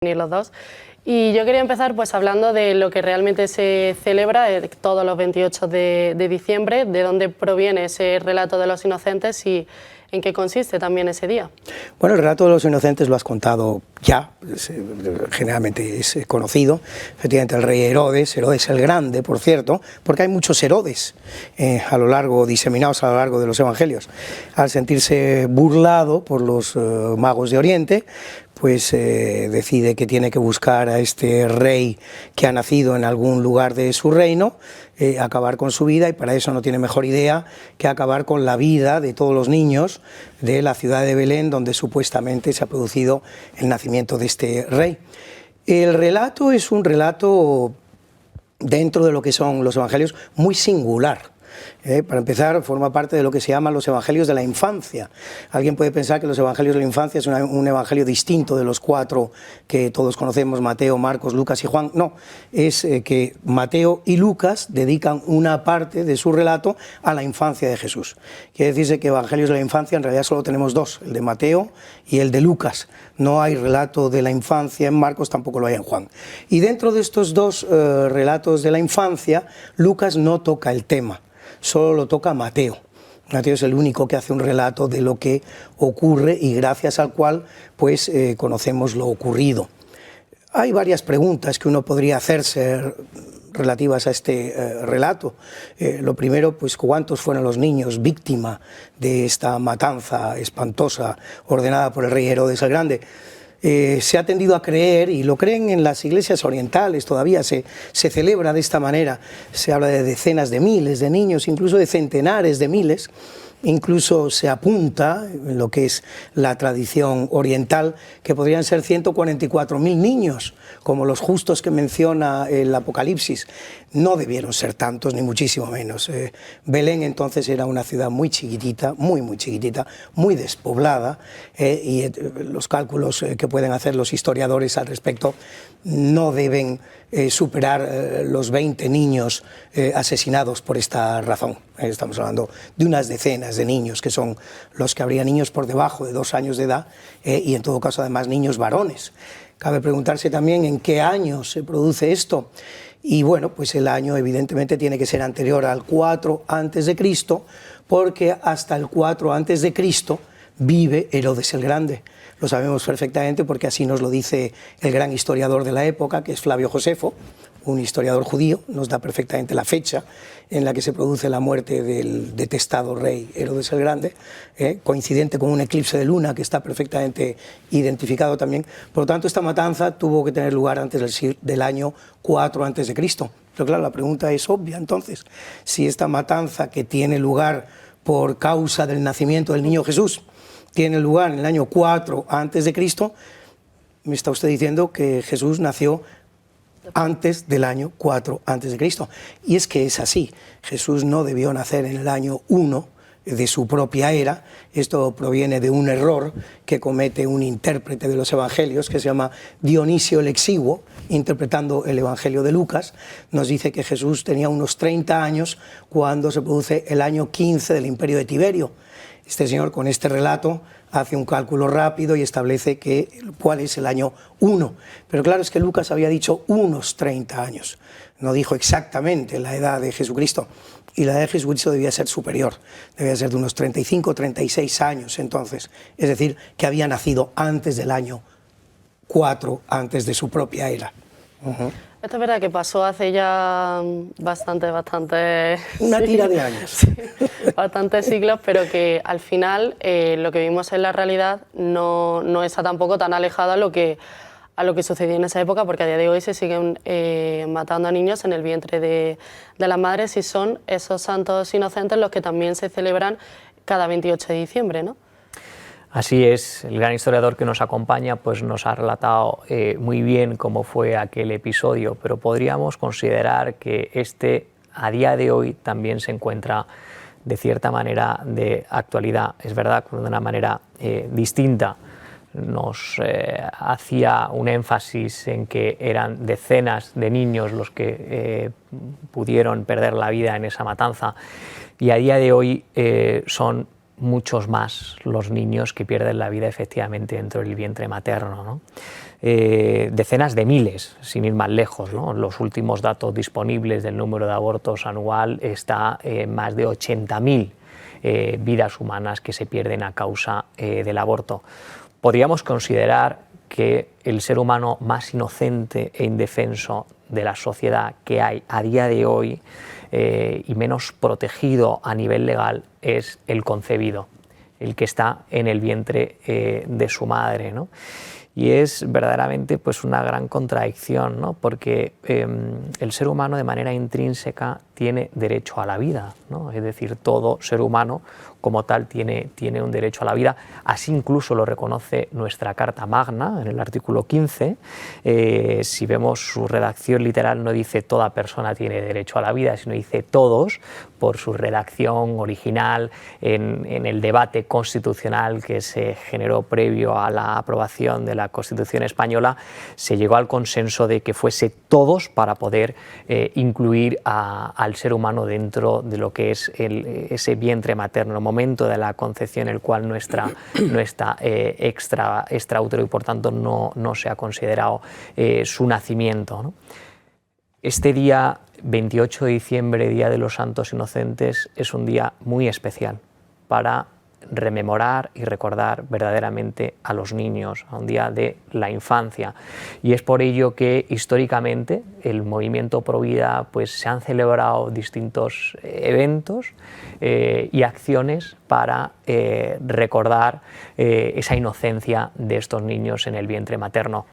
unir los dos. Y yo quería empezar pues hablando de lo que realmente se celebra todos los 28 de diciembre, de dónde proviene ese relato de los inocentes y en qué consiste también ese día. Bueno, el relato de los inocentes lo has contado ya, generalmente es conocido, efectivamente el rey Herodes el Grande, por cierto, porque hay muchos Herodes diseminados a lo largo de los evangelios. Al sentirse burlado por los magos de Oriente, pues decide que tiene que buscar a este rey que ha nacido en algún lugar de su reino, acabar con su vida, y para eso no tiene mejor idea que acabar con la vida de todos los niños de la ciudad de Belén, donde supuestamente se ha producido el nacimiento de este rey. El relato es un relato, dentro de lo que son los evangelios, muy singular. Para empezar, forma parte de lo que se llaman los evangelios de la infancia. Alguien puede pensar que los evangelios de la infancia es un evangelio distinto de los 4 que todos conocemos, Mateo, Marcos, Lucas y Juan. No, es que Mateo y Lucas dedican una parte de su relato a la infancia de Jesús. Quiere decirse que evangelios de la infancia en realidad solo tenemos 2, el de Mateo y el de Lucas. No hay relato de la infancia en Marcos, tampoco lo hay en Juan. Y dentro de estos 2 relatos de la infancia, Lucas no toca el tema. Solo lo toca Mateo. Mateo es el único que hace un relato de lo que ocurre y gracias al cual pues conocemos lo ocurrido. Hay varias preguntas que uno podría hacerse relativas a este relato. Lo primero, pues ¿cuántos fueron los niños víctima de esta matanza espantosa ordenada por el rey Herodes el Grande? Se ha tendido a creer, y lo creen en las iglesias orientales, todavía se celebra de esta manera, se habla de decenas de miles de niños, incluso de centenares de miles, incluso se apunta, en lo que es la tradición oriental, que podrían ser 144.000 niños, como los justos que menciona el Apocalipsis. No debieron ser tantos, ni muchísimo menos. Belén entonces era una ciudad muy chiquitita, muy chiquitita, muy despoblada, y los cálculos que pueden hacer los historiadores al respecto no deben superar los 20 niños asesinados por esta razón. Estamos hablando de unas decenas de niños, que son los que habría niños por debajo de 2 años de edad, y en todo caso además niños varones. Cabe preguntarse también en qué año se produce esto. Y bueno, pues el año evidentemente tiene que ser anterior al 4 a.C., porque hasta el 4 a.C. vive Herodes el Grande. Lo sabemos perfectamente porque así nos lo dice el gran historiador de la época, que es Flavio Josefo, un historiador judío. Nos da perfectamente la fecha en la que se produce la muerte del detestado rey Herodes el Grande, coincidente con un eclipse de luna que está perfectamente identificado también. Por lo tanto, esta matanza tuvo que tener lugar antes del año 4 a.C. Pero claro, la pregunta es obvia entonces: si esta matanza, que tiene lugar por causa del nacimiento del niño Jesús, tiene lugar en el año 4 a.C., me está usted diciendo que Jesús nació antes del año 4 a.C. Y es que es así. Jesús no debió nacer en el año 1 de su propia era. Esto proviene de un error que comete un intérprete de los evangelios que se llama Dionisio el Exiguo, interpretando el evangelio de Lucas. Nos dice que Jesús tenía unos 30 años cuando se produce el año 15 del imperio de Tiberio. Este señor, con este relato, hace un cálculo rápido y establece cuál es el año 1. Pero claro, es que Lucas había dicho unos 30 años. No dijo exactamente la edad de Jesucristo. Y la edad de Jesucristo debía ser superior. Debía ser de unos 35, 36 años entonces. Es decir, que había nacido antes del año 4, antes de su propia era. Esto es verdad que pasó hace ya bastante... Una tira de años. Sí, bastantes siglos, pero que al final lo que vimos en la realidad no está tampoco tan alejado a lo que sucedió en esa época, porque a día de hoy se siguen matando a niños en el vientre de las madres, y son esos santos inocentes los que también se celebran cada 28 de diciembre, ¿no? Así es, el gran historiador que nos acompaña pues nos ha relatado muy bien cómo fue aquel episodio, pero podríamos considerar que a día de hoy también se encuentra de cierta manera de actualidad. Es verdad que de una manera distinta. Nos hacía un énfasis en que eran decenas de niños los que pudieron perder la vida en esa matanza, y a día de hoy son muchos más los niños que pierden la vida efectivamente dentro del vientre materno, ¿no? Decenas de miles, sin ir más lejos, ¿no? Los últimos datos disponibles del número de abortos anual está en más de 80.000 vidas humanas que se pierden a causa del aborto. Podríamos considerar que el ser humano más inocente e indefenso de la sociedad que hay a día de hoy y menos protegido a nivel legal es el concebido, el que está en el vientre de su madre, ¿no? Y es verdaderamente pues una gran contradicción, ¿no? Porque el ser humano de manera intrínseca tiene derecho a la vida, ¿no? Es decir, todo ser humano como tal tiene un derecho a la vida, así incluso lo reconoce nuestra Carta Magna en el artículo 15. Si vemos su redacción literal no dice toda persona tiene derecho a la vida, sino dice todos, por su redacción original en el debate constitucional que se generó previo a la aprobación de la Constitución española, se llegó al consenso de que fuese todos para poder incluir al ser humano dentro de lo que es ese vientre materno, el momento de la concepción en el cual no está extraútero y por tanto no se ha considerado su nacimiento, ¿no? Este día 28 de diciembre, Día de los Santos Inocentes, es un día muy especial para rememorar y recordar verdaderamente a los niños, a un día de la infancia. Y es por ello que históricamente el movimiento Provida pues se han celebrado distintos eventos y acciones para recordar esa inocencia de estos niños en el vientre materno.